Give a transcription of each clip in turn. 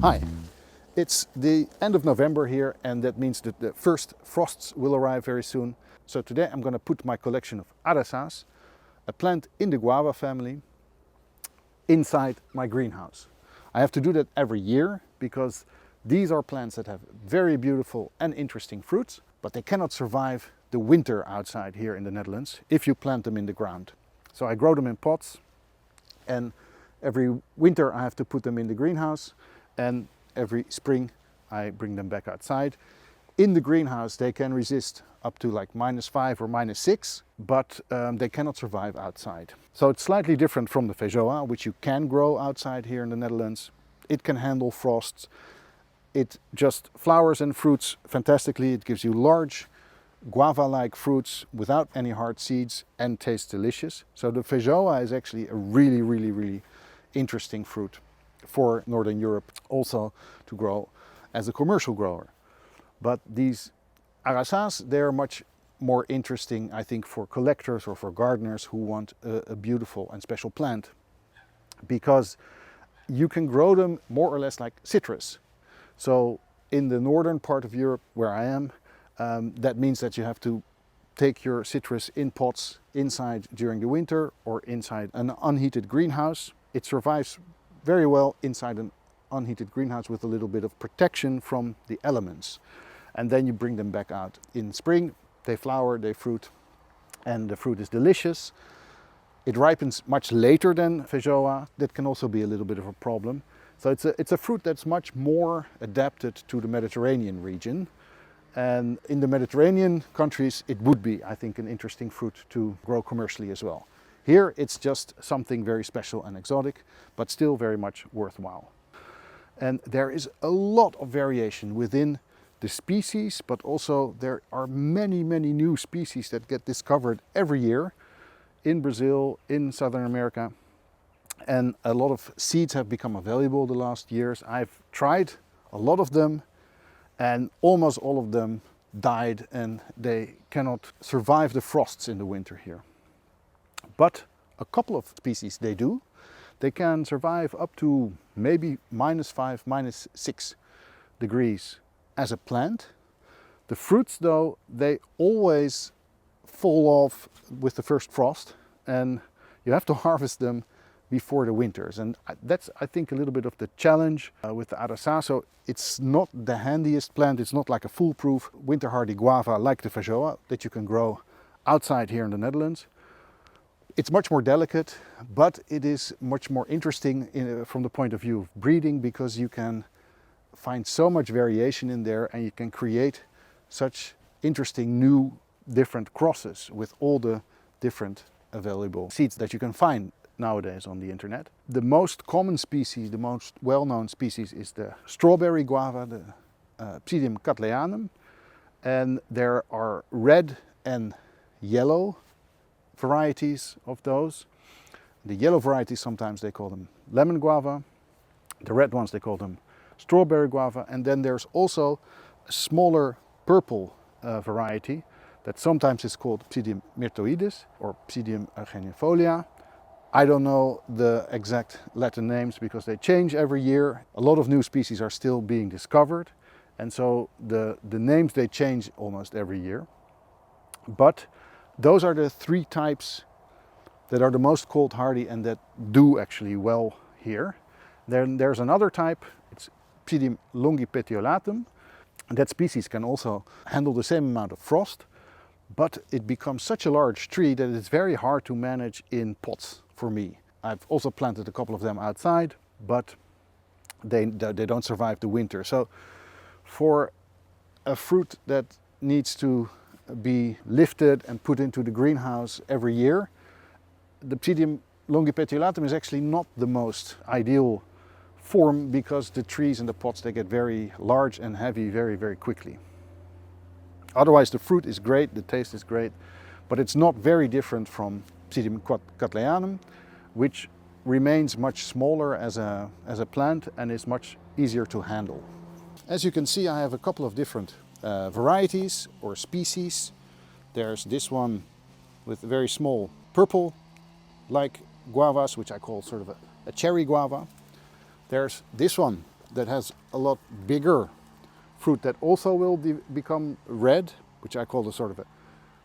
Hi, it's the end of November here, and that means that the first frosts will arrive very soon. So today I'm going to put my collection of Araças, a plant in the guava family, inside my greenhouse. I have to do that every year because these are plants that have very beautiful and interesting fruits, but they cannot survive the winter outside here in the Netherlands if you plant them in the ground. So I grow them in pots, and every winter I have to put them in the greenhouse, and every spring I bring them back outside. In the greenhouse they can resist up to like -5 or -6, but they cannot survive outside. So it's slightly different from the feijoa, which you can grow outside here in the Netherlands. It can handle frosts. It just flowers and fruits fantastically. It gives you large guava-like fruits without any hard seeds and tastes delicious. So the feijoa is actually a really interesting fruit for Northern Europe also to grow as a commercial grower. But these Araças, they're much more interesting, I think, for collectors or for gardeners who want a beautiful and special plant, because you can grow them more or less like citrus. So in the northern part of Europe where I am, that means that you have to take your citrus in pots inside during the winter or inside an unheated greenhouse. It survives very well inside an unheated greenhouse with a little bit of protection from the elements. And then you bring them back out in spring. They flower, they fruit, and the fruit is delicious. It ripens much later than feijoa. That can also be a little bit of a problem. So it's a fruit that's much more adapted to the Mediterranean region. And in the Mediterranean countries, it would be, I think, an interesting fruit to grow commercially as well. Here, it's just something very special and exotic, but still very much worthwhile. And there is a lot of variation within the species, but also there are many new species that get discovered every year in Brazil, in Southern America. And a lot of seeds have become available the last years. I've tried a lot of them, and almost all of them died, and they cannot survive the frosts in the winter here. But a couple of species they do. They can survive up to maybe -5, -6 degrees as a plant. The fruits though, they always fall off with the first frost, and you have to harvest them before the winters. And that's, I think, a little bit of the challenge with the Araça. So it's not the handiest plant. It's not like a foolproof winter hardy guava like the feijoa that you can grow outside here in the Netherlands. It's much more delicate, but it is much more interesting from the point of view of breeding, because you can find so much variation in there, and you can create such interesting new different crosses with all the different available seeds that you can find nowadays on the internet. The most common species, the most well-known species, is the strawberry guava, the Psidium cattleyanum, and there are red and yellow varieties of those. The yellow varieties, sometimes they call them lemon guava. The red ones, they call them strawberry guava. And then there's also a smaller purple variety that sometimes is called Psidium myrtoides or Psidium argeniifolia. I don't know the exact Latin names because they change every year. A lot of new species are still being discovered, and so the names, they change almost every year. But those are the three types that are the most cold hardy and that do actually well here. Then there's another type, it's Psidium longipetiolatum. That species can also handle the same amount of frost, but it becomes such a large tree that it's very hard to manage in pots for me. I've also planted a couple of them outside, but they don't survive the winter. So for a fruit that needs to be lifted and put into the greenhouse every year, the Psidium longipetiolatum is actually not the most ideal form, because the trees and the pots, they get very large and heavy very quickly. Otherwise the fruit is great, the taste is great, but it's not very different from Psidium cattleyanum, which remains much smaller as a plant and is much easier to handle. As you can see, I have a couple of different varieties or species. There's this one with very small purple like guavas, which I call sort of a cherry guava. There's this one that has a lot bigger fruit that also will become red, which I call a sort of a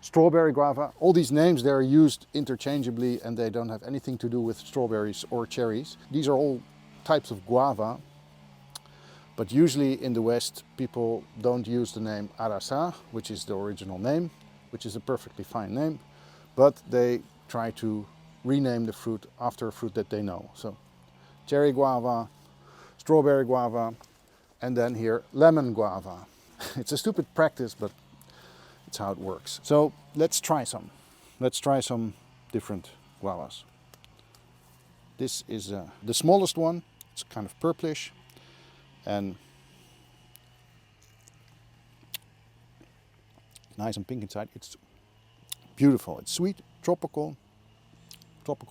strawberry guava. All these names, they're used interchangeably and they don't have anything to do with strawberries or cherries. These are all types of guava, but usually in the West people don't use the name Araça, which is the original name, which is a perfectly fine name, but they try to rename the fruit after a fruit that they know. So cherry guava, strawberry guava, and then here lemon guava. It's a stupid practice, but it's how it works. So let's try some. Let's try some different guavas. This is the smallest one. It's kind of purplish and nice and pink inside. It's beautiful. It's sweet, tropical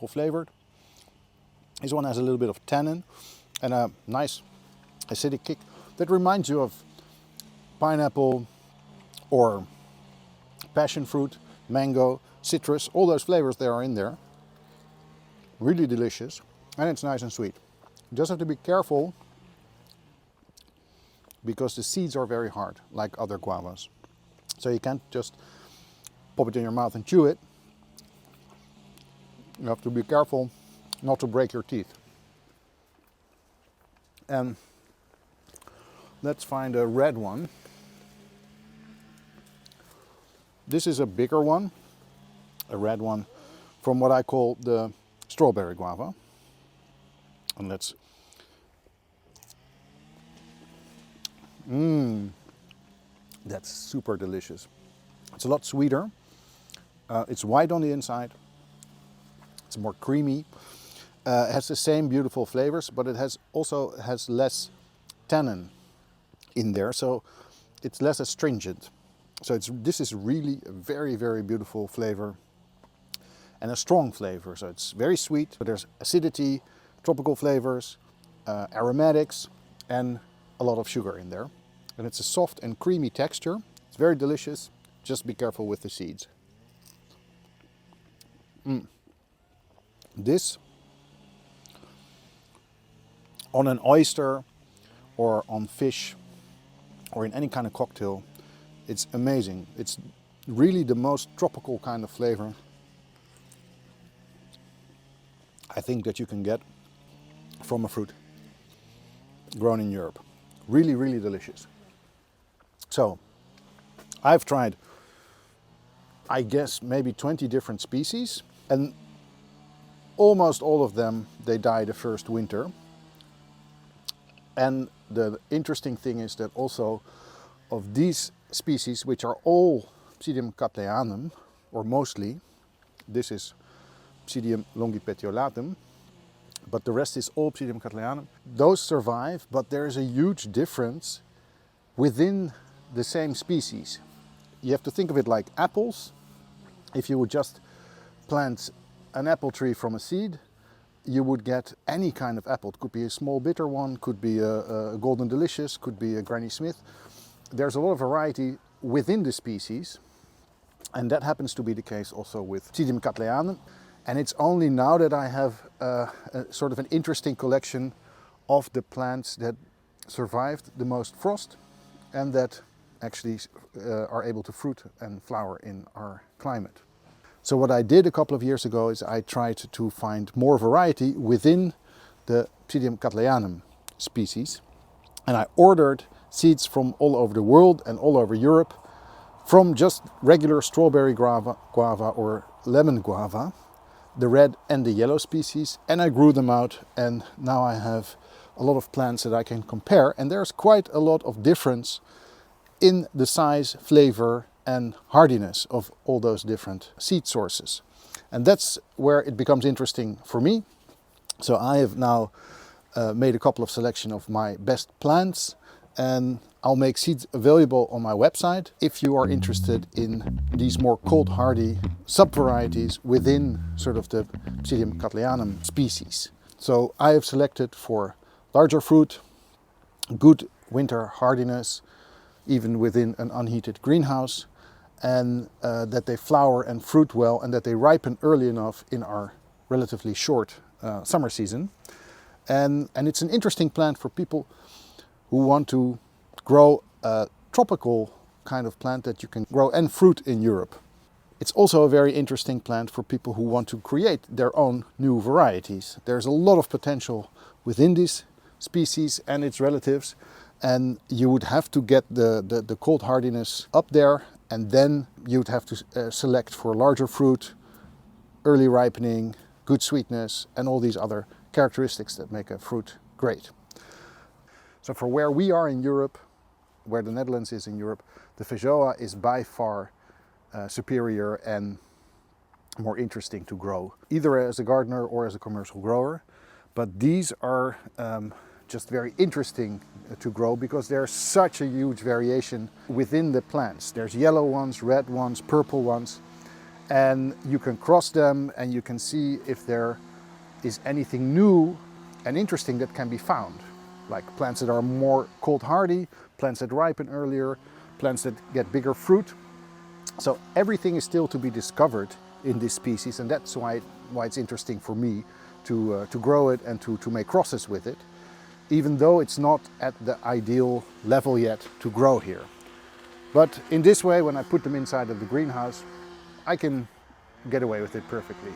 flavored. This one has a little bit of tannin and a nice acidic kick that reminds you of pineapple or passion fruit, mango, citrus. All those flavors that are in there. Really delicious, and it's nice and sweet. You just have to be careful because the seeds are very hard, like other guavas. So you can't just pop it in your mouth and chew it. You have to be careful not to break your teeth. And let's find a red one. This is a bigger one, a red one, from what I call the strawberry guava. And let's... That's super delicious. It's a lot sweeter. It's white on the inside. It's more creamy. It has the same beautiful flavors, but it also has less tannin in there, so it's less astringent. So this is really a very, very beautiful flavor and a strong flavor. So it's very sweet, but there's acidity, tropical flavors, aromatics, and a lot of sugar in there. And it's a soft and creamy texture. It's very delicious. Just be careful with the seeds. This on an oyster or on fish or in any kind of cocktail, it's amazing. It's really the most tropical kind of flavor I think that you can get from a fruit grown in Europe. Really, really delicious. So I've tried, I guess, maybe 20 different species, and almost all of them, they die the first winter. And the interesting thing is that also of these species, which are all Psidium cattleyanum, or mostly, this is Psidium longipetiolatum, but the rest is all Psidium cattleyanum. Those survive, but there is a huge difference within the same species. You have to think of it like apples. If you would just plant an apple tree from a seed, you would get any kind of apple. It could be a small bitter one, could be a golden delicious, could be a Granny Smith. There's a lot of variety within the species, and that happens to be the case also with Psidium cattleyanum. And it's only now that I have a sort of an interesting collection of the plants that survived the most frost and that actually are able to fruit and flower in our climate. So what I did a couple of years ago is I tried to find more variety within the Psidium cattleyanum species, and I ordered seeds from all over the world and all over Europe from just regular strawberry guava or lemon guava, the red and the yellow species, and I grew them out, and now I have a lot of plants that I can compare, and there's quite a lot of difference in the size, flavor and hardiness of all those different seed sources. And that's where it becomes interesting for me. So I have now made a couple of selection of my best plants, and I'll make seeds available on my website if you are interested in these more cold hardy subvarieties within sort of the Psidium cattleyanum species. So I have selected for larger fruit, good winter hardiness, even within an unheated greenhouse, and that they flower and fruit well and that they ripen early enough in our relatively short summer season. And it's an interesting plant for people who want to grow a tropical kind of plant that you can grow and fruit in Europe. It's also a very interesting plant for people who want to create their own new varieties. There's a lot of potential within this species and its relatives, and you would have to get the cold hardiness up there, and then you'd have to select for larger fruit, early ripening, good sweetness, and all these other characteristics that make a fruit great. So for where we are in Europe, where the Netherlands is in Europe, the feijoa is by far superior and more interesting to grow, either as a gardener or as a commercial grower. But these are just very interesting to grow because there's such a huge variation within the plants. There's yellow ones, red ones, purple ones, and you can cross them and you can see if there is anything new and interesting that can be found, like plants that are more cold hardy, plants that ripen earlier, plants that get bigger fruit. So everything is still to be discovered in this species, and that's why it's interesting for me to grow it and to make crosses with it, even though it's not at the ideal level yet to grow here. But in this way, when I put them inside of the greenhouse, I can get away with it perfectly.